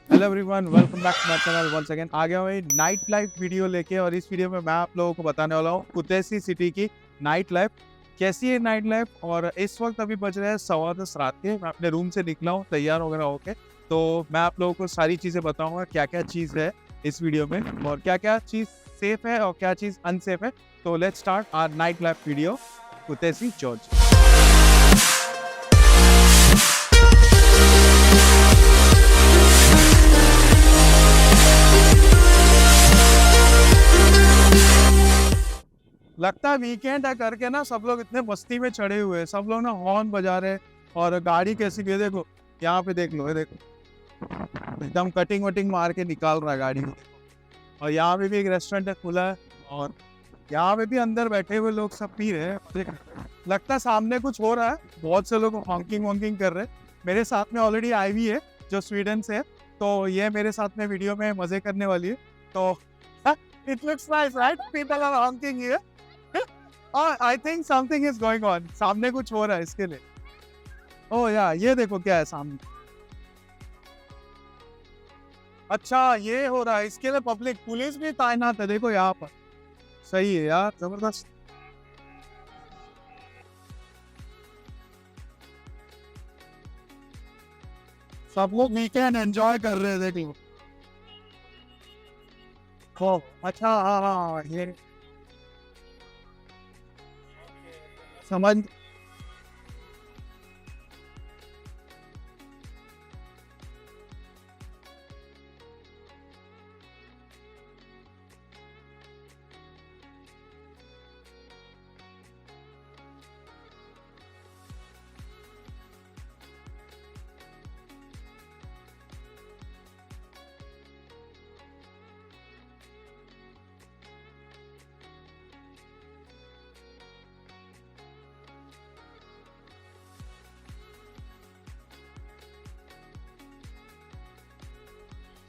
Hello everyone, welcome back to my channel once again. आ गया हूँ नाइट लाइफ वीडियो लेके, और इस वीडियो में मैं आप लोगों को बताने वाला हूँ कुतैसी सिटी की नाइट लाइफ कैसी है। नाइट लाइफ, और इस वक्त अभी बज रहे हैं 10:15 रात के। मैं अपने रूम से निकला हूँ तैयार वगैरह होके, तो मैं आप लोगों को सारी चीज़ें बताऊंगा क्या क्या चीज़ है इस वीडियो में, और क्या क्या चीज़ सेफ है और क्या चीज़ अनसेफ है। तो let's start our night life video Kutaisi George. लगता है वीकेंड है करके ना सब लोग इतने मस्ती में चढ़े हुए हैं। सब लोग ना हॉर्न बजा रहे हैं, और गाड़ी कैसी भी है देखो, यहाँ पे देख लो, ये देखो एकदम कटिंग वटिंग मार के निकाल रहा है गाड़ी को। और यहाँ पे भी एक रेस्टोरेंट है खुला है, और यहाँ पे भी अंदर बैठे हुए लोग सब पी रहे हैं, मजे कर रहे हैं। लगता है सामने कुछ हो रहा है, बहुत से लोग हॉन्किंग वॉन्किंग कर रहे हैं। मेरे साथ में ऑलरेडी आई हुई है जो स्वीडन से है, तो ये मेरे साथ में वीडियो में मजे करने वाली है। तो it looks nice right, people are honking here. I think something is going on, सामने कुछ हो रहा है इसके लिए। ओह या, ये देखो क्या है सामने। अच्छा, ये हो रहा है इसके लिए पब्लिक पुलिस भी तैनात है, देखो यहाँ पर। सही है यार, जबरदस्त। सब लोग वीकेंड एंजॉय कर रहे हैं, देख लो। ओ अच्छा, हाँ हाँ, ये समझ।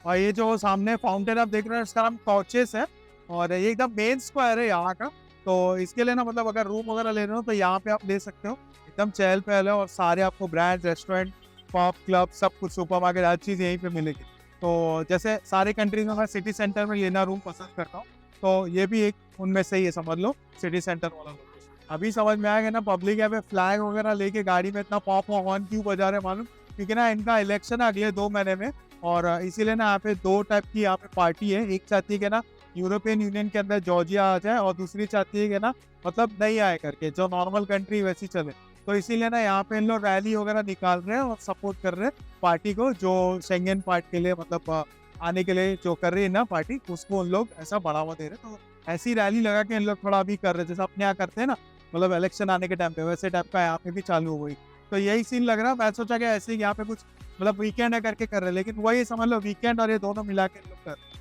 और ये जो सामने फाउंटेन आप देख रहे हैं, इसका नाम कॉचेस है, और ये एकदम मेन स्क्वायर है यहाँ का। तो इसके लिए ना, मतलब अगर रूम वगैरह ले रहे हो तो यहाँ पे आप ले सकते हो। एकदम चहल पहल है, और सारे आपको ब्रांड, रेस्टोरेंट, पब, क्लब, सब कुछ, सुपरमार्केट, हर चीज़ यहीं पे मिलेगी। तो जैसे सारे कंट्रीज में मैं सिटी सेंटर में लेना रूम पसंद करता हूँ, तो ये भी एक उनमें से ही है, समझ लो सिटी सेंटर वाला लोकेशन। अभी समझ में आएगा ना, पब्लिक यहाँ पे फ्लैग वगैरह लेके गाड़ी में इतना पॉप हॉर्न क्यों बजा रहे हैं मालूम? क्योंकि ना इनका इलेक्शन है अगले 2 महीने में, और इसीलिए ना यहाँ पे दो टाइप की यहाँ पे पार्टी है। एक चाहती है कि ना यूरोपियन यूनियन के अंदर जॉर्जिया आ जाए, और दूसरी चाहती है कि ना मतलब नहीं आए करके, जो नॉर्मल कंट्री वैसी चले। तो इसीलिए ना यहाँ पे इन लोग रैली वगैरह निकाल रहे हैं और सपोर्ट कर रहे हैं पार्टी को, जो शेंगेन पार्ट के लिए, मतलब आने के लिए जो कर रही है ना पार्टी, उसको उन लोग ऐसा बढ़ावा दे रहे हैं। तो ऐसी रैली लगा के इन लोग थोड़ा अभी कर रहे हैं, जैसे अपने यहाँ करते हैं ना, मतलब इलेक्शन आने के टाइम पे, वैसे टाइप का यहाँ पे भी चालू हो गई। तो यही सीन लग रहा है। मैं सोचा कि ऐसे ही यहाँ पे कुछ, मतलब वीकेंड है करके कर रहे हैं, लेकिन वही समझ लो वीकेंड और ये दोनों मिला के लोग कर रहे हैं।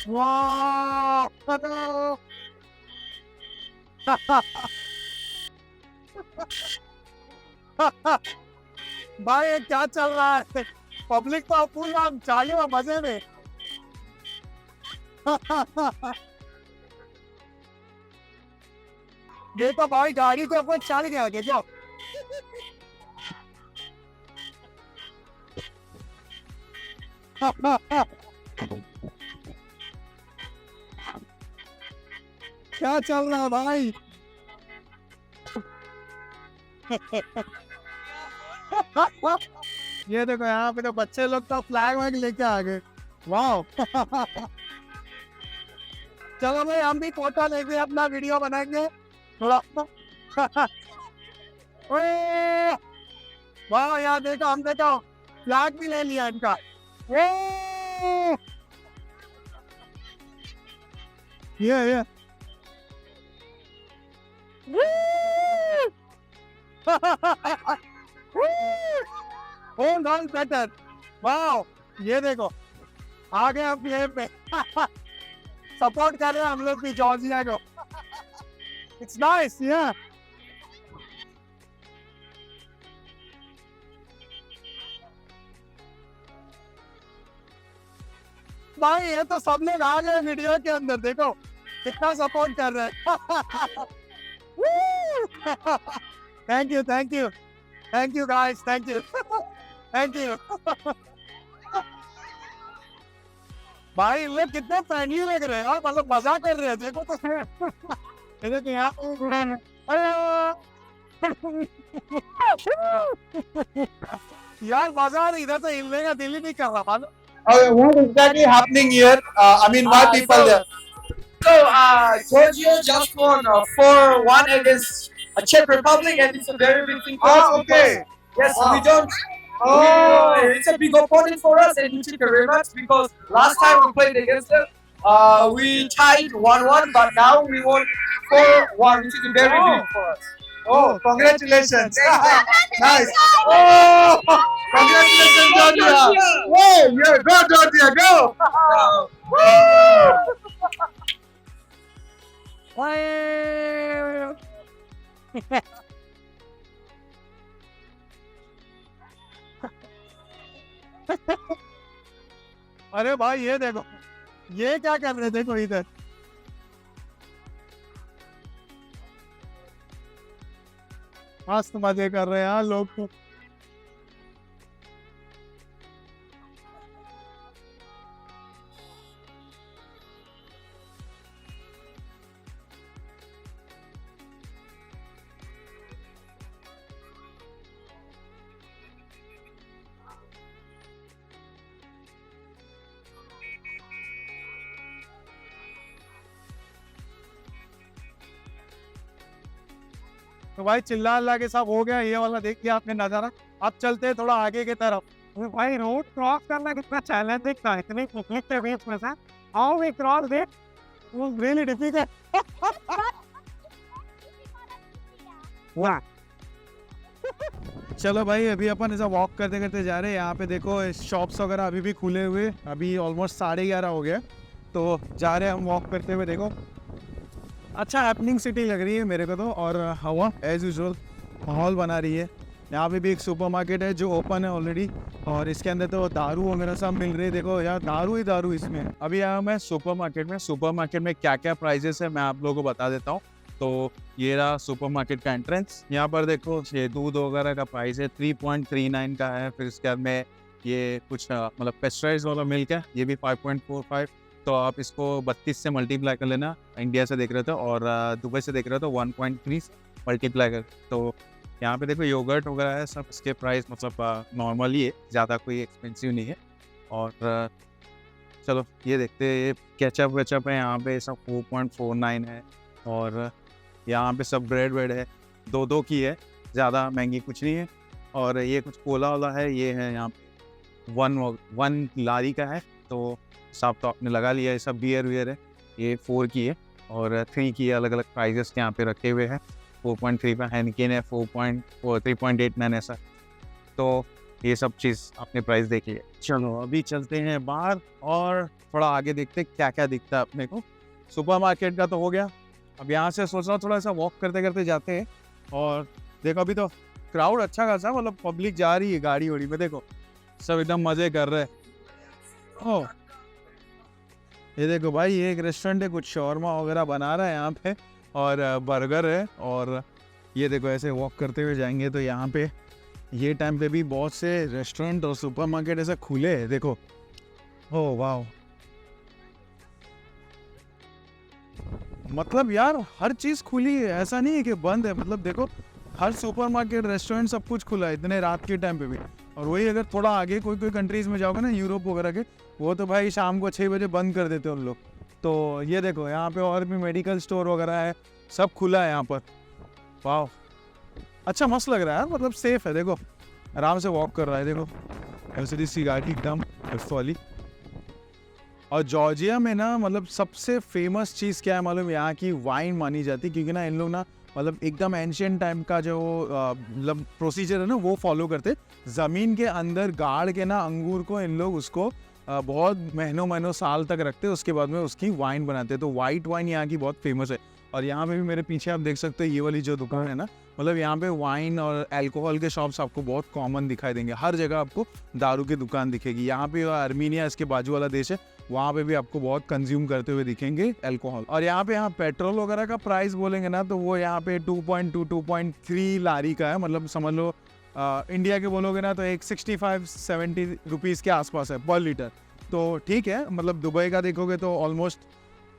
वाह! भाई ये क्या चल रहा है? पब्लिक तो पूरा चाहिए मजे में। देखो भाई, गाड़ी को अपन चल गया क्या? क्या चल रहा है भाई? ये देखो, यहाँ पे तो बच्चे लोग तो फ्लैग वैग लेके आ गए। वाह! चलो भाई, हम भी फोटो लेके अपना वीडियो बनाएंगे थोड़ा। ओए! वाह यार, देखो हम देखो फ्लैग भी ले लिया इनका। ये ये Hold on better. वाह! ये देखो आ गए हम ये पे। सपोर्ट कर रहे हैं हम लोग भी जॉर्जिया को। इट्स नाइस, या भाई, ये तो सब लोग आ गए वीडियो के अंदर, देखो कितना सपोर्ट कर रहे हैं। Thank you, thank you, thank you guys, thank you, thank you. भाई ये लोग कितने फ्रेंडली लग रहे हैं यार, मतलब मजा कर रहे हैं, देखो तो इधर तो यहाँ यार मजा आ रही, इधर तो हिलने का दिल ही नहीं कर रहा मालूम। What exactly happening here? I mean, why people there? So, Georgia just won 4-1 against Czech Republic, and it's a very big thing for us. Oh, okay. Yes, Wow. we don't. Oh. It's a big opponent for us, and we took a rematch because last time we played against them, we tied 1-1, but now we won 4-1, which is very big for us. Oh, congratulations. Nice. Oh, congratulations, Georgia. Whoa, yeah, go, Georgia, go. अरे भाई ये देखो, ये क्या कर रहे, देखो इधर। मस्त मजे कर रहे हैं यार लोग तो। तो भाई चिल्ला अल्लाह के सब हो गया, ये वाला देख लिया आपने नजारा। अब चलते हैं थोड़ा आगे की तरफ। भाई रोड क्रॉस करना कितना चैलेंजिंग था, इतनी पब्लिक के बीच में से। How we cross it was really difficult. वाह। चलो भाई अभी अपन ऐसा वॉक करते करते जा रहे हैं। यहाँ पे देखो शॉप्स वगैरह अभी भी खुले हुए, अभी ऑलमोस्ट 11:30 हो गया, तो जा रहे हैं हम वॉक करते हुए। देखो अच्छा हैपनिंग सिटी लग रही है मेरे को तो, और हवा एज यूजुअल माहौल बना रही है। यहाँ पे भी एक सुपरमार्केट है जो ओपन है ऑलरेडी, और इसके अंदर तो दारू वगैरह सब मिल रही है। देखो यार दारू ही दारू इसमें। अभी आया मैं सुपरमार्केट में। सुपरमार्केट में क्या क्या प्राइजेस है मैं आप लोगों को बता देता हूँ। तो ये रहा सुपरमार्केट का एंट्रेंस। यहाँ पर देखो ये दूध वगैरह का प्राइस है 3.39 का है। फिर इसके बाद में ये कुछ मतलब पेस्चराइज वाला मिल्क है, ये भी 5.45। तो आप इसको 32 से मल्टीप्लाई कर लेना। इंडिया से देख रहे थे और दुबई से देख रहे थे 1.3 मल्टीप्लाई कर। तो यहाँ पे देखो योगर्ट वगैरह है सब, इसके प्राइस मतलब नॉर्मल ही है, ज़्यादा कोई एक्सपेंसिव नहीं है। और चलो ये देखते हैं, केचप वेचप है यहाँ पे सब 4.49 है। और यहाँ पे सब ब्रेड वेड है, 2 की है, ज़्यादा महंगी कुछ नहीं है। और ये कुछ कोला वाला है, ये है यहाँ पे 1 लारी का है, तो साफ तो आपने लगा लिया। ये सब बियर वियर है, ये 4 की है और 3 की है। अलग अलग प्राइजेस यहाँ पे रखे हुए हैं। 4.3 पे हैनिकेन है, 3.89 ऐसा। तो ये सब चीज़ आपने प्राइस देख लिया। चलो अभी चलते हैं बाहर और थोड़ा आगे देखते हैं क्या क्या दिखता है अपने को। सुपरमार्केट का तो हो गया। अब यहाँ से सोच रहा हूँ थोड़ा सा वॉक करते करते जाते हैं। और देखो अभी तो क्राउड अच्छा खासा, मतलब पब्लिक जा रही है गाड़ी वाड़ी में, देखो सब एकदम मज़े कर रहे हैं। ओह ये देखो भाई, ये एक रेस्टोरेंट है, कुछ शॉर्मा वगैरह बना रहा है यहाँ पे, और बर्गर है। और ये देखो ऐसे वॉक करते हुए जाएंगे तो यहाँ पे ये टाइम पे भी बहुत से रेस्टोरेंट और सुपरमार्केट ऐसे खुले हैं। देखो ओह वाह, मतलब यार हर चीज़ खुली है, ऐसा नहीं है कि बंद है। मतलब देखो हर सुपरमार्केट रेस्टोरेंट सब कुछ खुला है इतने रात के टाइम पे भी। और वही अगर थोड़ा आगे कोई कंट्रीज़ में जाओगे ना, यूरोप वगैरह के, वो तो भाई शाम को 6 बजे बंद कर देते हैं उन लोग। तो ये देखो यहाँ पे और भी मेडिकल स्टोर वगैरह है, सब खुला है यहाँ पर। वाह अच्छा मस्त लग रहा है, मतलब सेफ है। देखो आराम से वॉक कर रहा है, देखो ऐसी सी गाड़ी एकदम वाली। और जॉर्जिया में ना मतलब सबसे फेमस चीज़ क्या है मालूम, यहाँ की वाइन मानी जाती है। क्योंकि ना इन लोग ना मतलब एकदम एंशियंट टाइम का जो मतलब प्रोसीजर है ना वो फॉलो करते। ज़मीन के अंदर गाड़ के ना अंगूर को इन लोग उसको बहुत महीनों साल तक रखते हैं, उसके बाद में उसकी वाइन बनाते हैं। तो वाइट वाइन यहाँ की बहुत फेमस है। और यहाँ पे भी मेरे पीछे आप देख सकते हो ये वाली जो दुकान है ना, मतलब यहाँ पे वाइन और अल्कोहल के शॉप्स आपको बहुत कॉमन दिखाई देंगे। हर जगह आपको दारू की दुकान दिखेगी। यहाँ पे आर्मीनिया इसके बाजू वाला देश है, वहाँ पे भी आपको बहुत कंज्यूम करते हुए दिखेंगे अल्कोहल। और यहाँ पे पेट्रोल वगैरह का प्राइस बोलेंगे ना तो वो यहाँ पे 2.3 लारी का है। मतलब समझ लो इंडिया के बोलोगे ना तो एक 65-70 रुपीज़ के आसपास है पर लीटर। तो ठीक है, मतलब दुबई का देखोगे तो ऑलमोस्ट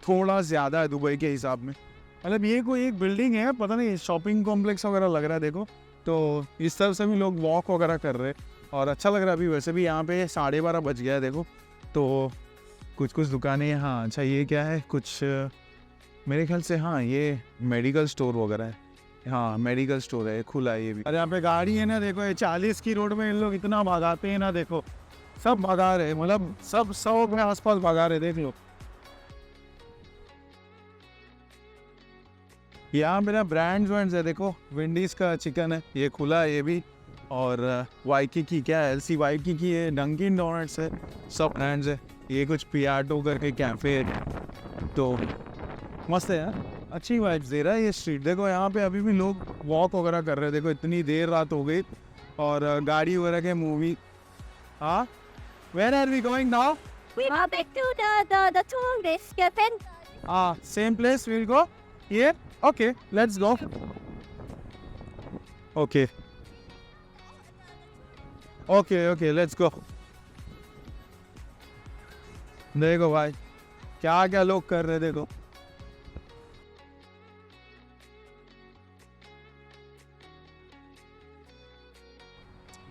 थोड़ा ज़्यादा है दुबई के हिसाब में। मतलब ये कोई एक बिल्डिंग है, पता नहीं शॉपिंग कॉम्प्लेक्स वगैरह लग रहा है देखो। तो इस तरफ से भी लोग वॉक वगैरह कर रहे हैं और अच्छा लग रहा है। अभी वैसे भी यहाँ पे 12:30 बज गया है देखो। तो कुछ कुछ दुकानें, हाँ अच्छा ये क्या है, कुछ मेरे ख्याल से हाँ ये मेडिकल स्टोर वगैरह है। हाँ मेडिकल स्टोर है, खुला है ये भी। अरे यहाँ पे गाड़ी है ना देखो, ये 40 की रोड में इन लोग इतना भगाते हैं ना देखो, सब भगा रहे, मतलब सब 100 के आसपास भगा रहे, देख लो। यहाँ मेरा ब्रांड्स वैंड्स है देखो, विंडीज़ का चिकन है, ये खुला है ये भी। और वाइकी क्या है, LC वाइकी की है, डंकिन डोनट्स है, सब ब्रांड्स है। ये कुछ पियाटो करके कैफ़े है, तो मस्त है यार, अच्छी वाइब्स दे रहा है ये स्ट्रीट। देखो यहाँ पे अभी भी लोग वॉक वगैरह कर रहे हैं, देखो इतनी देर रात हो गई और गाड़ी वगैरह के मूवी। हाँ, where are we going now? We are back to the tourist cafe. Same place we'll go? Here? Okay, let's go. Okay. Okay, let's go. देखो भाई क्या क्या लोग कर रहे, देखो।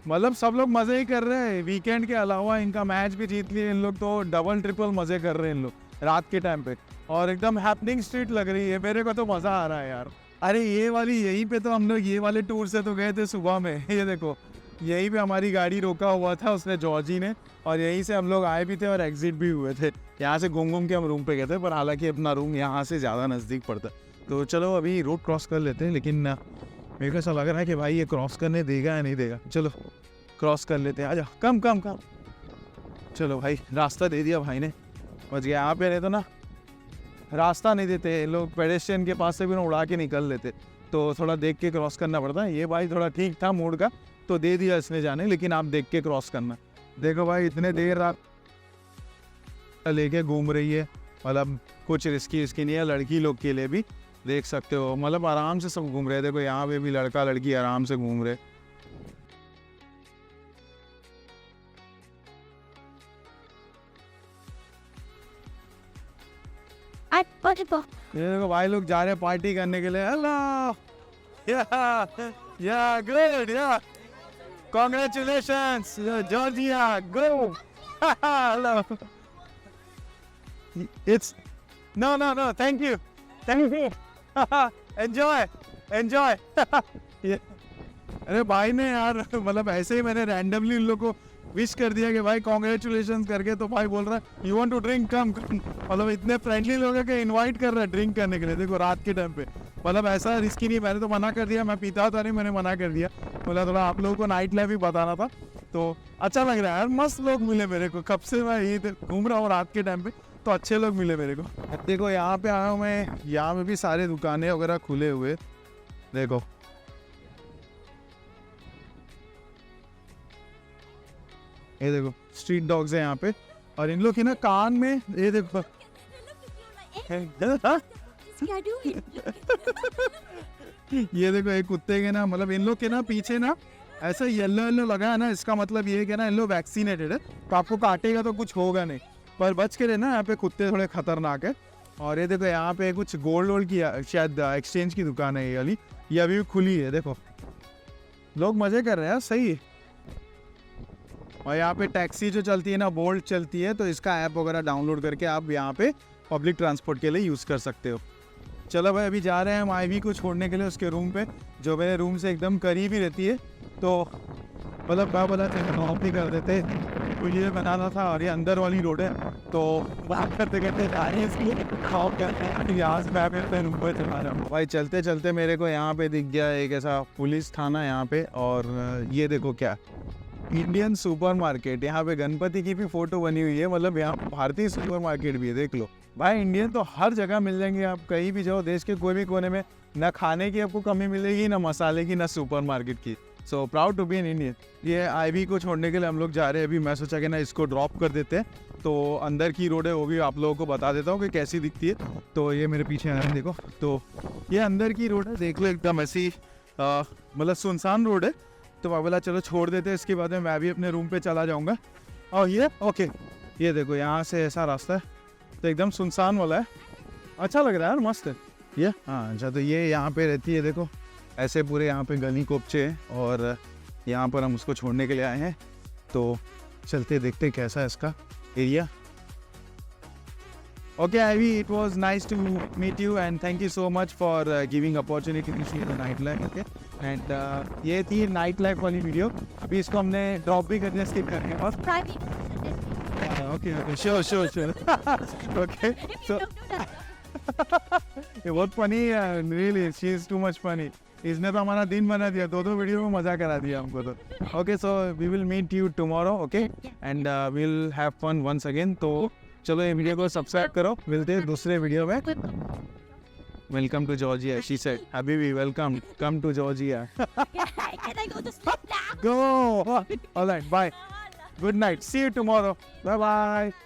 मतलब सब लोग मज़े ही कर रहे हैं। वीकेंड के अलावा इनका मैच भी जीत लिए इन लोग, तो डबल ट्रिपल मज़े कर रहे हैं इन लोग रात के टाइम पे। और एकदम हैपनिंग स्ट्रीट लग रही है, मेरे को तो मज़ा आ रहा है यार। अरे ये वाली, यहीं पे तो हम लोग ये वाले टूर से तो गए थे सुबह में। ये देखो यहीं पे हमारी गाड़ी रोका हुआ था उसने, जॉर्जी ने, और यहीं से हम लोग आए भी थे और एग्जिट भी हुए थे। यहाँ से घूम के हम रूम पे गए थे, पर हालांकि अपना रूम यहाँ से ज़्यादा नज़दीक पड़ता है। तो चलो अभी रोड क्रॉस कर लेते हैं, लेकिन मेरे को ऐसा लग रहा है कि भाई ये क्रॉस करने देगा या नहीं देगा। चलो क्रॉस कर लेते हैं, आजा, कम। चलो भाई, रास्ता दे दिया भाई ने, बच गया। यहाँ पे नहीं तो ना रास्ता नहीं देते लोग, पेडेस्ट्रियन के पास से भी ना उड़ा के निकल लेते, तो थोड़ा देख के क्रॉस करना पड़ता है। ये भाई थोड़ा ठीक था मूड का, तो दे दिया इसने जाने, लेकिन आप देख के क्रॉस करना। देखो भाई इतने देर रात लेके घूम रही है, मतलब कुछ रिस्की नहीं है, लड़की लोग के लिए भी देख सकते हो, मतलब आराम से सब घूम रहे हैं। देखो यहाँ पे भी लड़का लड़की आराम से घूम रहे। ये देखो भाई लोग जा रहे हैं पार्टी करने के लिए। Hello, yeah good, yeah congratulations Georgia, go. Hello, it's no, thank you enjoy. अरे भाई ने यार, मतलब ऐसे ही मैंने रैंडमली उन लोग को विश कर दिया कि भाई कॉन्ग्रेचुलेशंस करके, तो भाई बोल रहा है यू वांट टू ड्रिंक, कम। मतलब इतने फ्रेंडली लोग हैं कि इनवाइट कर रहा है ड्रिंक करने के लिए, देखो रात के टाइम पे। मतलब ऐसा रिस्की नहीं, मैंने तो मना कर दिया, मैं पीता था नहीं, मैंने मना कर दिया, बोला थोड़ा आप लोगों को नाइट लाइफ भी बताना था। तो अच्छा लग रहा है यार, मस्त लोग मिले मेरे को, कब से मैं यही घूम रहा हूँ रात के टाइम पे, तो अच्छे लोग मिले मेरे को। देखो यहाँ पे आया हूँ मैं, यहाँ पे भी सारे दुकानें वगैरह खुले हुए, देखो ये देखो स्ट्रीट डॉग्स है यहाँ पे, और इन लोग के ना कान में ये देखो ये देखो एक कुत्ते के ना, मतलब इन लोग के ना पीछे ना ऐसा येलो लगा है ना, इसका मतलब ये है कि ना इन लोग वैक्सीनेटेड है, तो आपको काटेगा तो कुछ होगा नहीं, पर बच के रहना, यहाँ पे कुत्ते थोड़े खतरनाक है। और ये देखो यहाँ पे कुछ गोल्ड की शायद एक्सचेंज की दुकान है ये वाली, ये अभी भी खुली है, देखो लोग मजे कर रहे हैं, सही है। और यहाँ पे टैक्सी जो चलती है ना, बोल्ट चलती है, तो इसका ऐप वगैरह डाउनलोड करके आप यहाँ पे पब्लिक ट्रांसपोर्ट के लिए यूज़ कर सकते हो। चलो भाई अभी जा रहे हैं हम आईवी को छोड़ने के लिए उसके रूम पे, जो मेरे रूम से एकदम करीब ही रहती है, तो मतलब क्या बोला ऑफ नहीं कर देते, तो ये बनाना था, और ये अंदर वाली रोड है, तो बात करते करते जा रहे हैं ऑफ करते हैं, यहाँ से मैं अपने रूम पर चला रहा हूँ। भाई चलते चलते मेरे को यहाँ पे दिख गया एक ऐसा पुलिस थाना यहाँ पे, और ये देखो क्या इंडियन सुपरमार्केट, यहाँ पे गणपति की भी फोटो बनी हुई है, मतलब यहाँ भारतीय सुपरमार्केट भी है, देख लो भाई। इंडियन तो हर जगह मिल जाएंगे, आप कहीं भी जाओ देश के कोई भी कोने में, ना खाने की आपको कमी मिलेगी, ना मसाले की, ना सुपरमार्केट की। So proud to be an Indian. ये आईवी को छोड़ने के लिए हम लोग जा रहे हैं अभी, मैं सोचा कि ना इसको ड्रॉप कर देते हैं, तो अंदर की रोड है वो भी आप लोगों को बता देता हूँ कि कैसी दिखती है। तो ये मेरे पीछे आ रहे हैं देखो, तो ये अंदर की रोड है, देख लो एकदम ऐसी मतलब सुनसान रोड है। तो मैं बोला चलो छोड़ देते हैं, इसके बाद में मैं भी अपने रूम पे चला जाऊँगा। और ये ओके ये देखो यहाँ से ऐसा रास्ता है, तो एकदम सुनसान वाला है, अच्छा लग रहा है यार, मस्त है ये। हाँ अच्छा, तो ये यहाँ पे रहती है, देखो ऐसे पूरे यहाँ पे गली कोपचे हैं, और यहाँ पर हम उसको छोड़ने के लिए आए हैं, तो चलते देखते कैसा है इसका area. Okay, Ivy, it was nice to meet you and thank you so much for giving opportunity to see the nightlife. Okay, and ये थी नाइट लाइफ वाली वीडियो। अभी इसको हमने ड्रॉप भी करने स्किप करके और okay sure sure sure okay so ये बहुत फनी है, really she is too much funny. इसने तो हमारा दिन बना दिया, दो वीडियो में मजा करा दिया हमको तो। Okay so we will meet you tomorrow, okay, and will have fun once again. तो चलो ये वीडियो को सब्सक्राइब करो, मिलते हैं दूसरे वीडियो में। Welcome to Georgia, she said. हबीबी welcome, come to Georgia. Can I go to sleep now? Go. All right, bye. Good night. See you tomorrow. Bye bye.